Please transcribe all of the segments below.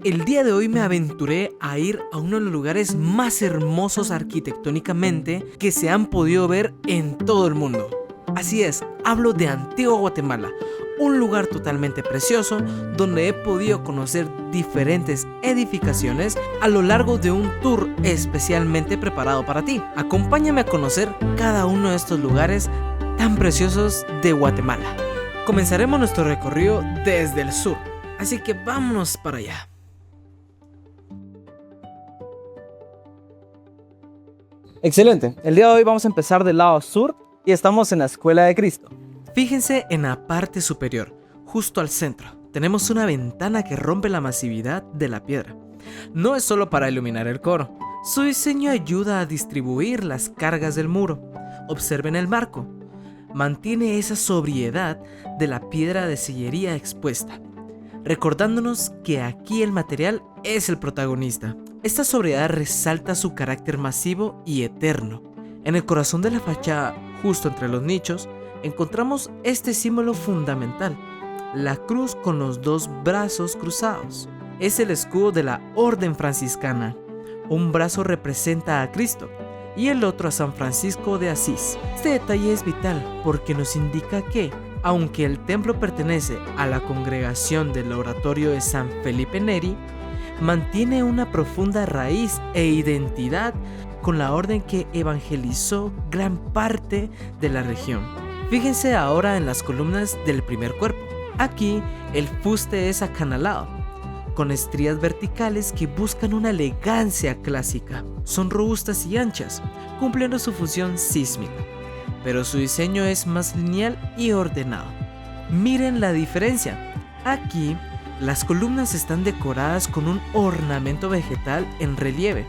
El día de hoy me aventuré a ir a uno de los lugares más hermosos arquitectónicamente que se han podido ver en todo el mundo. Así es, hablo de Antigua Guatemala, un lugar totalmente precioso donde he podido conocer diferentes edificaciones a lo largo de un tour especialmente preparado para ti. Acompáñame a conocer cada uno de estos lugares tan preciosos de Guatemala. Comenzaremos nuestro recorrido desde el sur, así que vámonos para allá. Excelente, el día de hoy vamos a empezar del lado sur y estamos en la Escuela de Cristo. Fíjense en la parte superior, justo al centro, tenemos una ventana que rompe la masividad de la piedra. No es solo para iluminar el coro, su diseño ayuda a distribuir las cargas del muro. Observen el marco, mantiene esa sobriedad de la piedra de sillería expuesta, recordándonos que aquí el material es el protagonista. Esta sobriedad resalta su carácter masivo y eterno. En el corazón de la fachada, justo entre los nichos, encontramos este símbolo fundamental, la cruz con los dos brazos cruzados. Es el escudo de la Orden Franciscana. Un brazo representa a Cristo y el otro a San Francisco de Asís. Este detalle es vital porque nos indica que, aunque el templo pertenece a la congregación del oratorio de San Felipe Neri, mantiene una profunda raíz e identidad con la orden que evangelizó gran parte de la región. Fíjense ahora en las columnas del primer cuerpo. Aquí el fuste es acanalado, con estrías verticales que buscan una elegancia clásica. Son robustas y anchas, cumpliendo su función sísmica, pero su diseño es más lineal y ordenado. Miren la diferencia. Aquí las columnas están decoradas con un ornamento vegetal en relieve,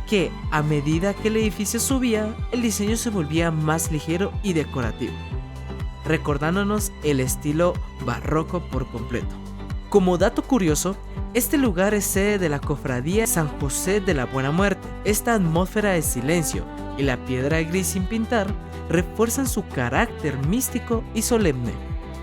que a medida que el edificio subía, el diseño se volvía más ligero y decorativo, recordándonos el estilo barroco por completo. Como dato curioso, este lugar es sede de la Cofradía San José de la Buena Muerte. Esta atmósfera de silencio y la piedra gris sin pintar refuerzan su carácter místico y solemne,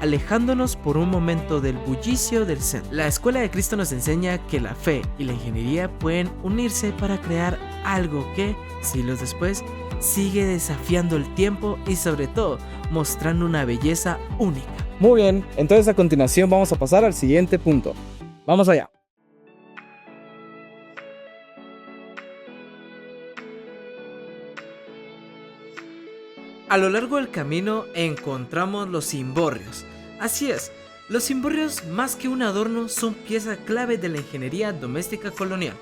alejándonos por un momento del bullicio del centro. La Escuela de Cristo nos enseña que la fe y la ingeniería pueden unirse para crear algo que, siglos después, sigue desafiando el tiempo y sobre todo mostrando una belleza única. Muy bien, entonces a continuación vamos a pasar al siguiente punto. Vamos allá. A lo largo del camino encontramos los cimborrios. Así es, los cimborrios más que un adorno son pieza clave de la ingeniería doméstica colonial.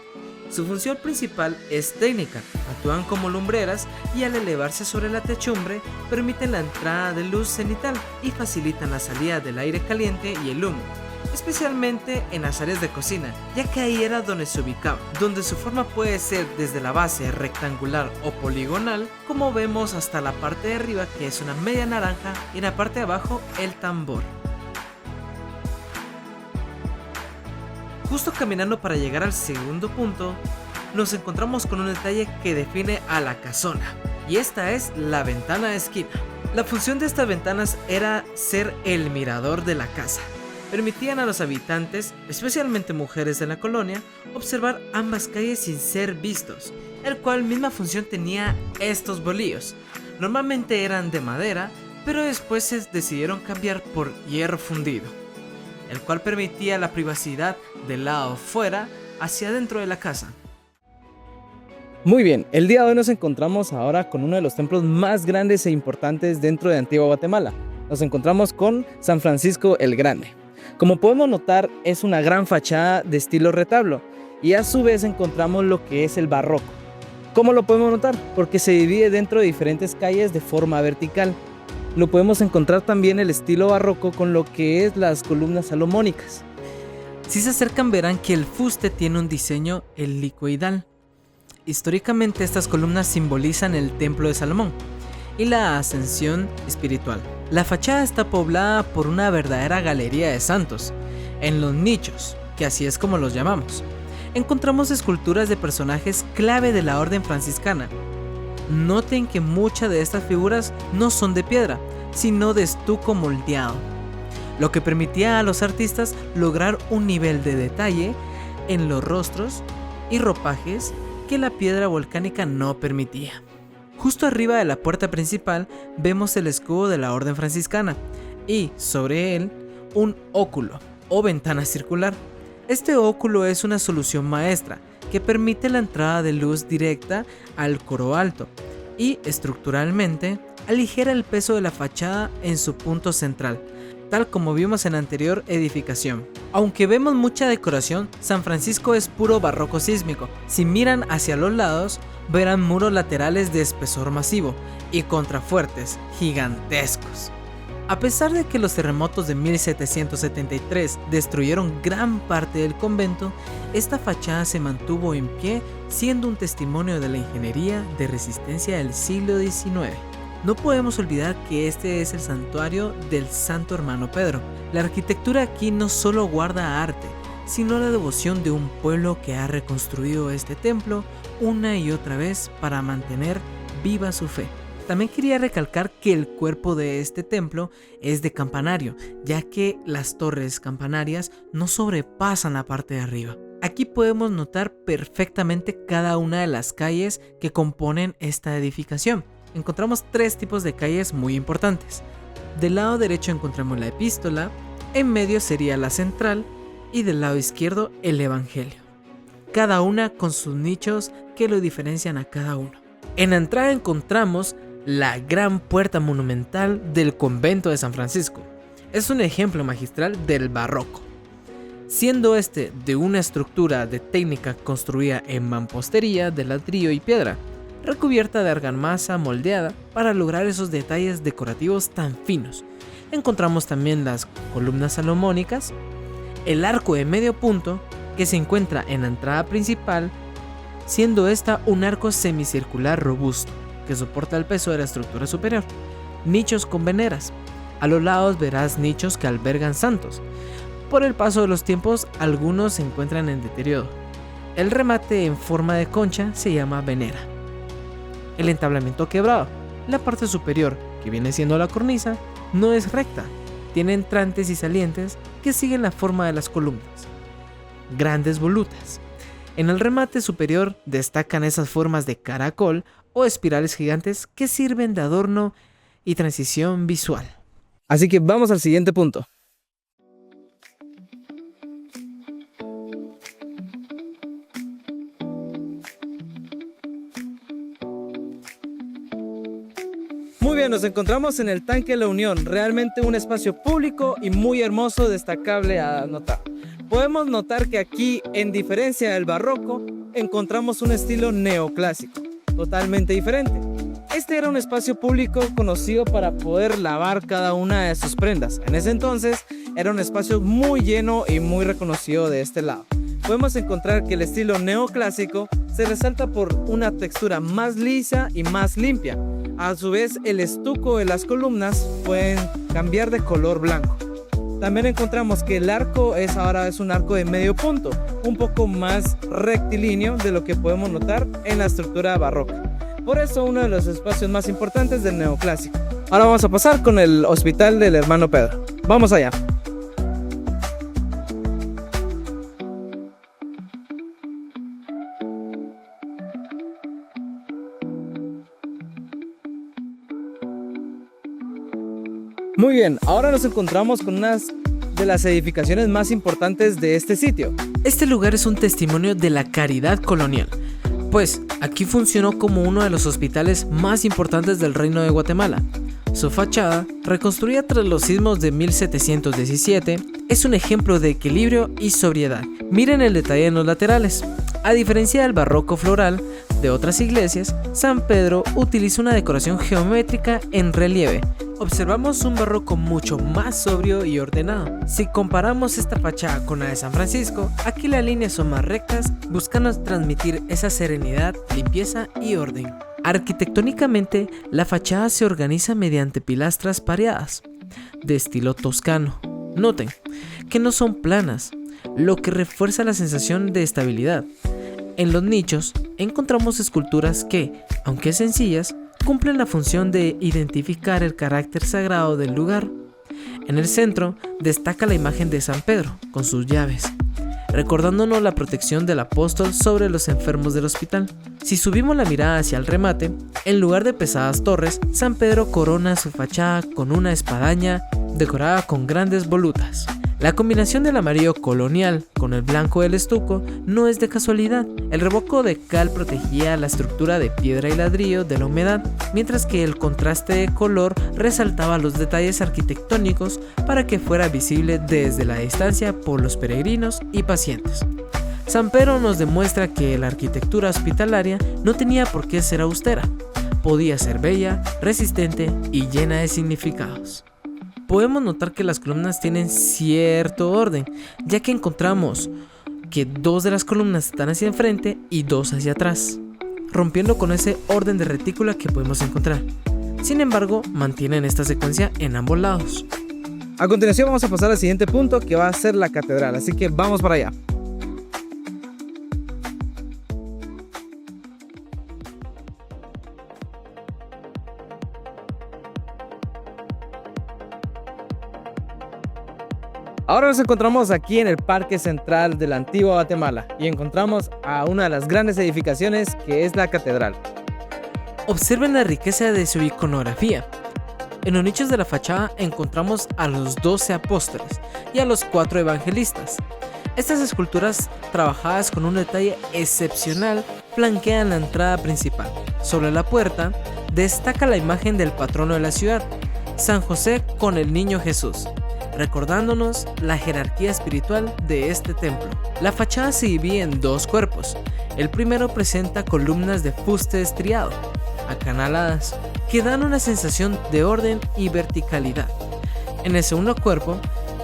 Su función principal es técnica, actúan como lumbreras y al elevarse sobre la techumbre permiten la entrada de luz cenital y facilitan la salida del aire caliente y el humo, especialmente en las áreas de cocina, ya que ahí era donde se ubicaba, donde su forma puede ser desde la base rectangular o poligonal, como vemos hasta la parte de arriba que es una media naranja y en la parte de abajo el tambor. Justo caminando para llegar al segundo punto, nos encontramos con un detalle que define a la casona, y esta es la ventana de esquina. La función de estas ventanas era ser el mirador de la casa. Permitían a los habitantes, especialmente mujeres de la colonia, observar ambas calles sin ser vistos, el cual misma función tenía estos bolillos. Normalmente eran de madera, pero después se decidieron cambiar por hierro fundido, el cual permitía la privacidad del lado fuera hacia dentro de la casa. Muy bien, el día de hoy nos encontramos ahora con uno de los templos más grandes e importantes dentro de Antigua Guatemala. Nos encontramos con San Francisco el Grande. Como podemos notar, es una gran fachada de estilo retablo y a su vez encontramos lo que es el barroco. ¿Cómo lo podemos notar? Porque se divide dentro de diferentes calles de forma vertical. Lo podemos encontrar también el estilo barroco con lo que es las columnas salomónicas. Si se acercan verán que el fuste tiene un diseño helicoidal. Históricamente estas columnas simbolizan el templo de Salomón y la ascensión espiritual. La fachada está poblada por una verdadera galería de santos. En los nichos, que así es como los llamamos, encontramos esculturas de personajes clave de la orden franciscana. Noten que muchas de estas figuras no son de piedra, sino de estuco moldeado. lo que permitía a los artistas lograr un nivel de detalle en los rostros y ropajes que la piedra volcánica no permitía. Justo arriba de la puerta principal vemos el escudo de la Orden Franciscana y sobre él un óculo o ventana circular. Este óculo es una solución maestra que permite la entrada de luz directa al coro alto y estructuralmente aligera el peso de la fachada en su punto central, tal como vimos en la anterior edificación. Aunque vemos mucha decoración, San Francisco es puro barroco sísmico. Si miran hacia los lados, verán muros laterales de espesor masivo y contrafuertes gigantescos. A pesar de que los terremotos de 1773 destruyeron gran parte del convento, esta fachada se mantuvo en pie, siendo un testimonio de la ingeniería de resistencia del siglo XIX. No podemos olvidar que este es el santuario del Santo Hermano Pedro. La arquitectura aquí no solo guarda arte, sino la devoción de un pueblo que ha reconstruido este templo una y otra vez para mantener viva su fe. También quería recalcar que el cuerpo de este templo es de campanario, ya que las torres campanarias no sobrepasan la parte de arriba. Aquí podemos notar perfectamente cada una de las calles que componen esta edificación. Encontramos tres tipos de calles muy importantes. Del lado derecho encontramos la epístola, en medio sería la central y del lado izquierdo el evangelio. Cada una con sus nichos que lo diferencian a cada uno. En la entrada encontramos la gran puerta monumental del convento de San Francisco. Es un ejemplo magistral del barroco, siendo este de una estructura de técnica construida en mampostería de ladrillo y piedra, recubierta de argamasa moldeada para lograr esos detalles decorativos tan finos. Encontramos también las columnas salomónicas, el arco de medio punto que se encuentra en la entrada principal, siendo esta un arco semicircular robusto que soporta el peso de la estructura superior. Nichos con veneras. A los lados verás nichos que albergan santos. Por el paso de los tiempos, algunos se encuentran en deterioro. El remate en forma de concha se llama venera. El entablamiento quebrado. La parte superior, que viene siendo la cornisa, no es recta. Tiene entrantes y salientes que siguen la forma de las columnas. Grandes volutas. En el remate superior destacan esas formas de caracol o espirales gigantes que sirven de adorno y transición visual. Así que vamos al siguiente punto. Muy bien, nos encontramos en el Tanque La Unión, realmente un espacio público y muy hermoso, destacable a notar. Podemos notar que aquí, en diferencia del barroco, encontramos un estilo neoclásico, totalmente diferente. Este era un espacio público conocido para poder lavar cada una de sus prendas. En ese entonces era un espacio muy lleno y muy reconocido de este lado. Podemos encontrar que el estilo neoclásico se resalta por una textura más lisa y más limpia. A su vez, el estuco de las columnas pueden cambiar de color blanco. También encontramos que el arco ahora es un arco de medio punto, un poco más rectilíneo de lo que podemos notar en la estructura barroca. Por eso uno de los espacios más importantes del neoclásico. Ahora vamos a pasar con el Hospital del Hermano Pedro. Vamos allá. Muy bien, ahora nos encontramos con unas de las edificaciones más importantes de este sitio. Este lugar es un testimonio de la caridad colonial, pues aquí funcionó como uno de los hospitales más importantes del Reino de Guatemala. Su fachada, reconstruida tras los sismos de 1717, es un ejemplo de equilibrio y sobriedad. Miren el detalle en los laterales. A diferencia del barroco floral de otras iglesias, San Pedro utiliza una decoración geométrica en relieve. Observamos un barroco mucho más sobrio y ordenado. Si comparamos esta fachada con la de San Francisco, aquí las líneas son más rectas, buscando transmitir esa serenidad, limpieza y orden. Arquitectónicamente, la fachada se organiza mediante pilastras pareadas, de estilo toscano. Noten que no son planas, lo que refuerza la sensación de estabilidad. En los nichos encontramos esculturas que, aunque sencillas, cumplen la función de identificar el carácter sagrado del lugar. En el centro destaca la imagen de San Pedro con sus llaves, recordándonos la protección del apóstol sobre los enfermos del hospital. Si subimos la mirada hacia el remate, en lugar de pesadas torres, San Pedro corona su fachada con una espadaña decorada con grandes volutas. La combinación del amarillo colonial con el blanco del estuco no es de casualidad. El revoco de cal protegía la estructura de piedra y ladrillo de la humedad, mientras que el contraste de color resaltaba los detalles arquitectónicos para que fuera visible desde la distancia por los peregrinos y pacientes. San Pedro nos demuestra que la arquitectura hospitalaria no tenía por qué ser austera, podía ser bella, resistente y llena de significados. Podemos notar que las columnas tienen cierto orden, ya que encontramos que 2 de las columnas están hacia enfrente y 2 hacia atrás, rompiendo con ese orden de retícula que podemos encontrar. Sin embargo, mantienen esta secuencia en ambos lados. A continuación vamos a pasar al siguiente punto, que va a ser la catedral, así que vamos para allá. Ahora nos encontramos aquí en el Parque Central de la Antigua Guatemala y encontramos a una de las grandes edificaciones, que es la catedral. Observen la riqueza de su iconografía. En los nichos de la fachada encontramos a los 12 apóstoles y a los 4 evangelistas. Estas esculturas, trabajadas con un detalle excepcional, flanquean la entrada principal. Sobre la puerta destaca la imagen del patrono de la ciudad, San José con el niño Jesús, recordándonos la jerarquía espiritual de este templo. La fachada se divide en 2 cuerpos. El primero presenta columnas de fuste estriado, acanaladas, que dan una sensación de orden y verticalidad. En el segundo cuerpo,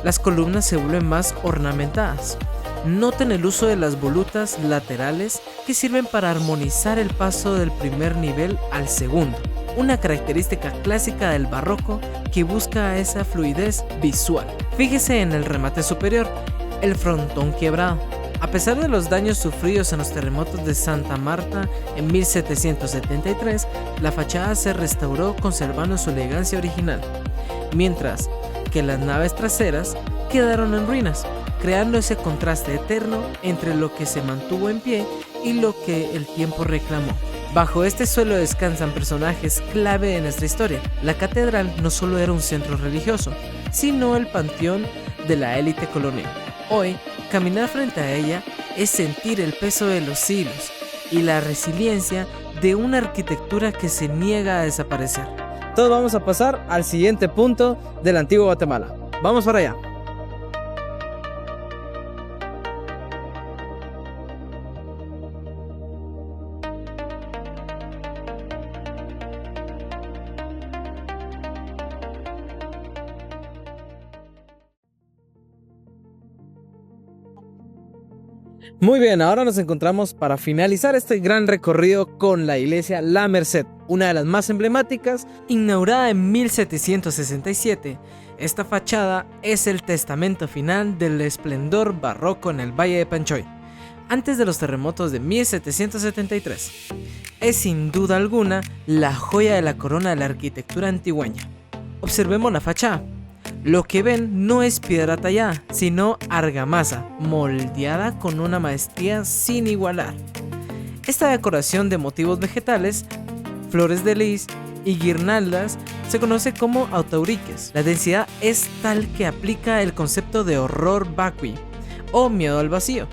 las columnas se vuelven más ornamentadas. Noten el uso de las volutas laterales que sirven para armonizar el paso del primer nivel al segundo, una característica clásica del barroco que busca esa fluidez visual. Fíjese en el remate superior, el frontón quebrado. A pesar de los daños sufridos en los terremotos de Santa Marta en 1773, la fachada se restauró conservando su elegancia original, mientras que las naves traseras quedaron en ruinas, creando ese contraste eterno entre lo que se mantuvo en pie y lo que el tiempo reclamó. Bajo este suelo descansan personajes clave de nuestra historia. La catedral no solo era un centro religioso, sino el panteón de la élite colonial. Hoy, caminar frente a ella es sentir el peso de los siglos y la resiliencia de una arquitectura que se niega a desaparecer. Todos vamos a pasar al siguiente punto de la Antigua Guatemala. Vamos para allá. Muy bien, ahora nos encontramos para finalizar este gran recorrido con la iglesia La Merced, una de las más emblemáticas. Inaugurada en 1767, esta fachada es el testamento final del esplendor barroco en el Valle de Panchoy, antes de los terremotos de 1773. Es sin duda alguna la joya de la corona de la arquitectura antigüeña. Observemos la fachada. Lo que ven no es piedra tallada, sino argamasa, moldeada con una maestría sin igualar. Esta decoración de motivos vegetales, flores de lis y guirnaldas se conoce como autauriques. La densidad es tal que aplica el concepto de horror vacui o miedo al vacío,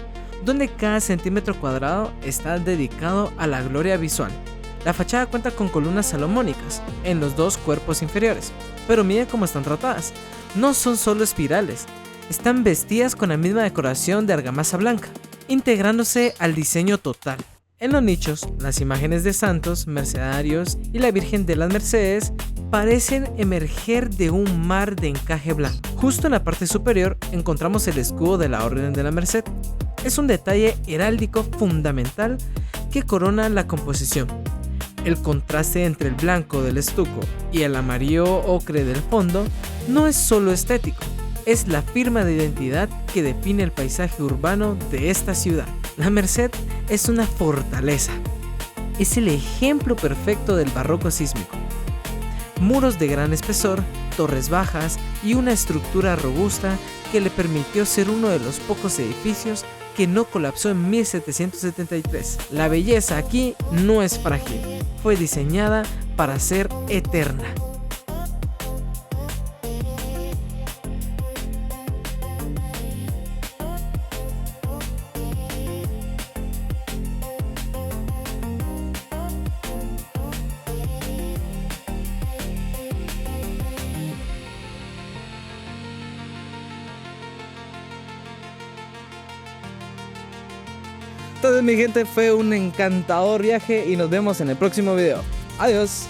donde cada centímetro cuadrado está dedicado a la gloria visual. La fachada cuenta con columnas salomónicas en los 2 cuerpos inferiores, pero miren cómo están tratadas. No son solo espirales, están vestidas con la misma decoración de argamasa blanca, integrándose al diseño total. En los nichos, las imágenes de santos, mercedarios y la Virgen de las Mercedes parecen emerger de un mar de encaje blanco. Justo en la parte superior encontramos el escudo de la Orden de la Merced. Es un detalle heráldico fundamental que corona la composición. El contraste entre el blanco del estuco y el amarillo ocre del fondo no es solo estético, es la firma de identidad que define el paisaje urbano de esta ciudad. La Merced es una fortaleza, es el ejemplo perfecto del barroco sísmico. Muros de gran espesor torres bajas y una estructura robusta que le permitió ser uno de los pocos edificios que no colapsó en 1773. La belleza aquí no es frágil, fue diseñada para ser eterna. Entonces mi gente, fue un encantador viaje y nos vemos en el próximo video. Adiós.